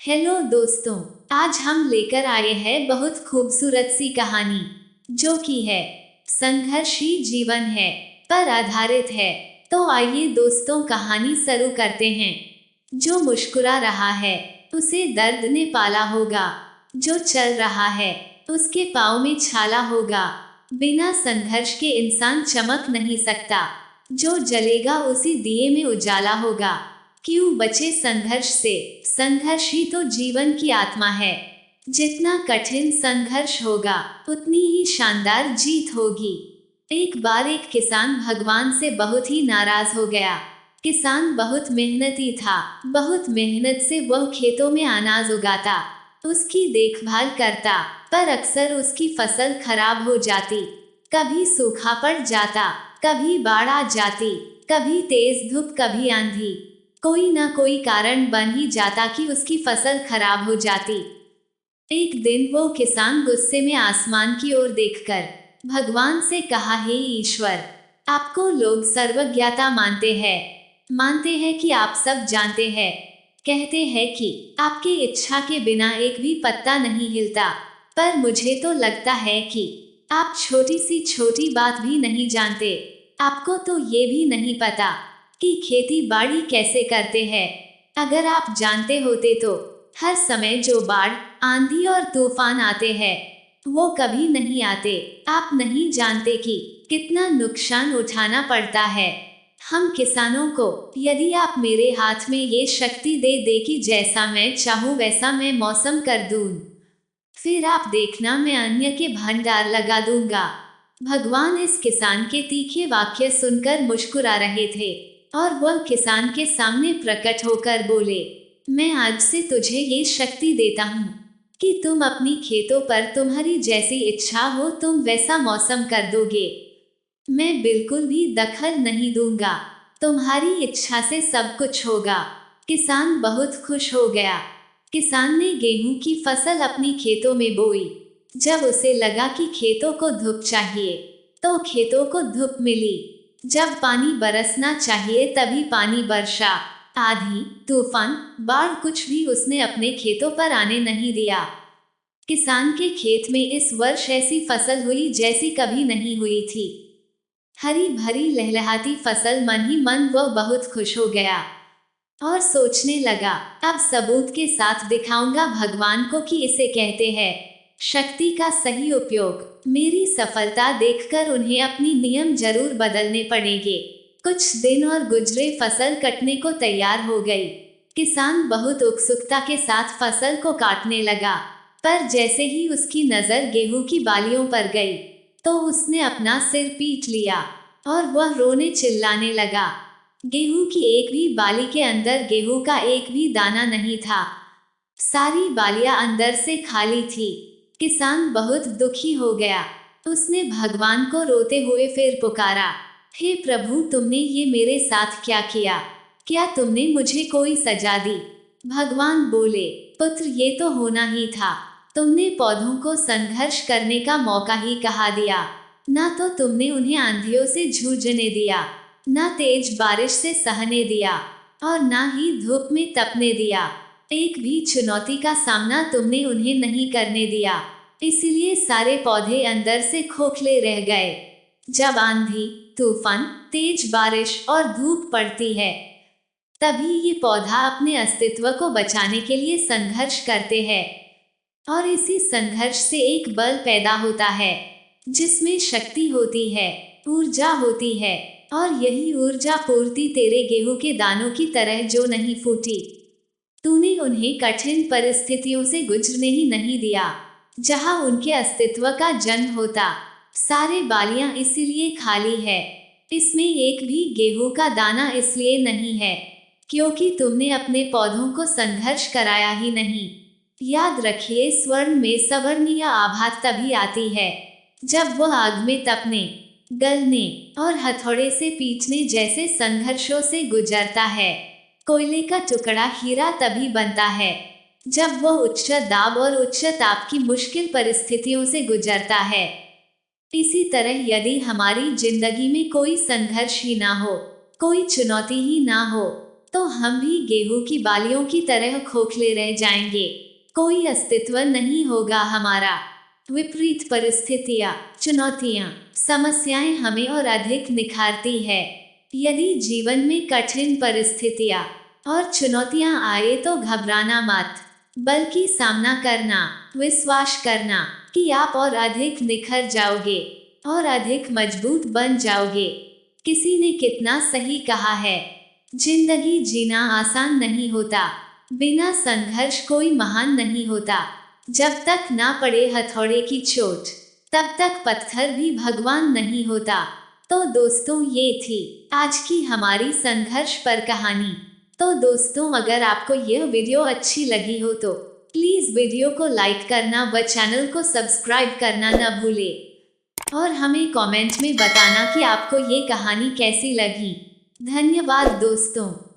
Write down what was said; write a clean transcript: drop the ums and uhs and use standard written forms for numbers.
Hello दोस्तों। आज हम लेकर आए हैं बहुत खूबसूरत सी कहानी जो कि है संघर्षी जीवन है पर आधारित है। तो आइए दोस्तों कहानी शुरू करते हैं। जो मुस्कुरा रहा है उसे दर्द ने पाला होगा, जो चल रहा है उसके पाँव में छाला होगा। बिना संघर्ष के इंसान चमक नहीं सकता, जो जलेगा उसी दिए में उजाला होगा। क्यों बचे संघर्ष से? संघर्ष ही तो जीवन की आत्मा है। जितना कठिन संघर्ष होगा उतनी ही शानदार जीत होगी। एक बार एक किसान भगवान से बहुत ही नाराज हो गया। किसान बहुत मेहनती था, बहुत मेहनत से वह खेतों में अनाज उगाता, उसकी देखभाल करता, पर अक्सर उसकी फसल खराब हो जाती। कभी सूखा पड़ जाता, कभी बाढ़ आ जाती, कभी तेज धूप, कभी आंधी। कोई ना कोई कारण बन ही जाता कि उसकी फसल खराब हो जाती। एक दिन वो किसान गुस्से में आसमान की ओर देखकर भगवान से कहा, हे ईश्वर, आपको लोग सर्वज्ञता मानते हैं कि आप सब जानते हैं। कहते हैं कि आपकी इच्छा के बिना एक भी पत्ता नहीं हिलता, पर मुझे तो लगता है कि आप छोटी सी छोटी बात भी नहीं जानते। आपको तो ये भी नहीं पता कि खेती बाड़ी कैसे करते हैं। अगर आप जानते होते तो हर समय जो बाढ़, आंधी और तूफान आते हैं वो कभी नहीं आते। आप नहीं जानते कि कितना नुकसान उठाना पड़ता है हम किसानों को। यदि आप मेरे हाथ में ये शक्ति दे दे कि जैसा मैं चाहूँ वैसा मैं मौसम कर दूं, फिर आप देखना मैं अन्य के भंडार लगा दूंगा। भगवान इस किसान के तीखे वाक्य सुनकर मुस्कुरा रहे थे और वह किसान के सामने प्रकट होकर बोले, मैं आज से तुझे ये शक्ति देता हूँ कि तुम अपनी खेतों पर तुम्हारी जैसी इच्छा हो तुम वैसा मौसम कर दोगे। मैं बिल्कुल भी दखल नहीं दूंगा, तुम्हारी इच्छा से सब कुछ होगा। किसान बहुत खुश हो गया। किसान ने गेहूं की फसल अपनी खेतों में बोई। जब उसे लगा कि खेतों को धूप चाहिए तो खेतों को धूप मिली। जब पानी बरसना चाहिए तभी पानी बरसा। आंधी, तूफान, बाढ़ कुछ भी उसने अपने खेतों पर आने नहीं दिया। किसान के खेत में इस वर्ष ऐसी फसल हुई जैसी कभी नहीं हुई थी। हरी भरी लहलहाती फसल, मन ही मन वह बहुत खुश हो गया और सोचने लगा, अब सबूत के साथ दिखाऊंगा भगवान को कि इसे कहते हैं शक्ति का सही उपयोग। मेरी सफलता देखकर उन्हें अपनी नियम जरूर बदलने पड़ेंगे। कुछ दिन और गुजरे, फसल कटने को तैयार हो गई। किसान बहुत उत्सुकता के साथ फसल को काटने लगा, पर जैसे ही उसकी नजर गेहूं की बालियों पर गई तो उसने अपना सिर पीट लिया और वह रोने चिल्लाने लगा। गेहूं की एक भी बाली के अंदर गेहूं का एक भी दाना नहीं था। सारी बालियां अंदर से खाली थी। किसान बहुत दुखी हो गया। उसने भगवान को रोते हुए फिर पुकारा, हे प्रभु, तुमने ये मेरे साथ क्या किया? क्या तुमने मुझे कोई सजा दी? भगवान बोले, पुत्र, ये तो होना ही था। तुमने पौधों को संघर्ष करने का मौका ही कहा दिया। ना तो तुमने उन्हें आंधियों से जूझने दिया, ना तेज बारिश से सहने दिया, और ना ही धूप में तपने दिया। एक भी चुनौती का सामना तुमने उन्हें नहीं करने दिया। इसलिए सारे पौधे अंदर से खोखले रह गए। जब आंधी, तूफान, तेज बारिश और धूप पड़ती है तभी ये पौधा अपने अस्तित्व को बचाने के लिए संघर्ष करते हैं। और इसी संघर्ष से एक बल पैदा होता है जिसमें शक्ति होती है, ऊर्जा होती है। और यही ऊर्जा पूर्ति तेरे गेहूं के दानों की तरह जो नहीं फूटी। तूने उन्हें कठिन परिस्थितियों से गुजरने ही नहीं दिया जहां उनके अस्तित्व का जन्म होता। सारे बालियां इसीलिए खाली है, इसमें एक भी गेहूं का दाना इसलिए नहीं है क्योंकि तुमने अपने पौधों को संघर्ष कराया ही नहीं। याद रखिए, स्वर्ण में सवर्ण या आभा तभी आती है जब वह आग में तपने, गलने और हथौड़े से पीटने जैसे संघर्षों से गुजरता है। कोयले का टुकड़ा हीरा तभी बनता है जब वह उच्च दाब और उच्च ताप की मुश्किल परिस्थितियों से गुजरता है। इसी तरह यदि हमारी जिंदगी में कोई संघर्ष ही ना हो, कोई चुनौती ही ना हो, तो हम भी गेहूं की बालियों की तरह खोखले रह जाएंगे। कोई अस्तित्व नहीं होगा हमारा। विपरीत परिस्थितियां, चुनौतियां, समस्याएं हमें और अधिक निखारती है। यदि जीवन में कठिन परिस्थितियां और चुनौतियां आए तो घबराना मत, बल्कि सामना करना, विश्वास करना कि आप और अधिक निखर जाओगे और अधिक मजबूत बन जाओगे। किसी ने कितना सही कहा है, जिंदगी जीना आसान नहीं होता, बिना संघर्ष कोई महान नहीं होता। जब तक ना पड़े हथौड़े की चोट, तब तक पत्थर भी भगवान नहीं होता। तो दोस्तों, ये थी आज की हमारी संघर्ष पर कहानी। तो दोस्तों, अगर आपको यह वीडियो अच्छी लगी हो तो प्लीज वीडियो को लाइक करना व चैनल को सब्सक्राइब करना न भूलें। और हमें कमेंट में बताना कि आपको ये कहानी कैसी लगी। धन्यवाद दोस्तों।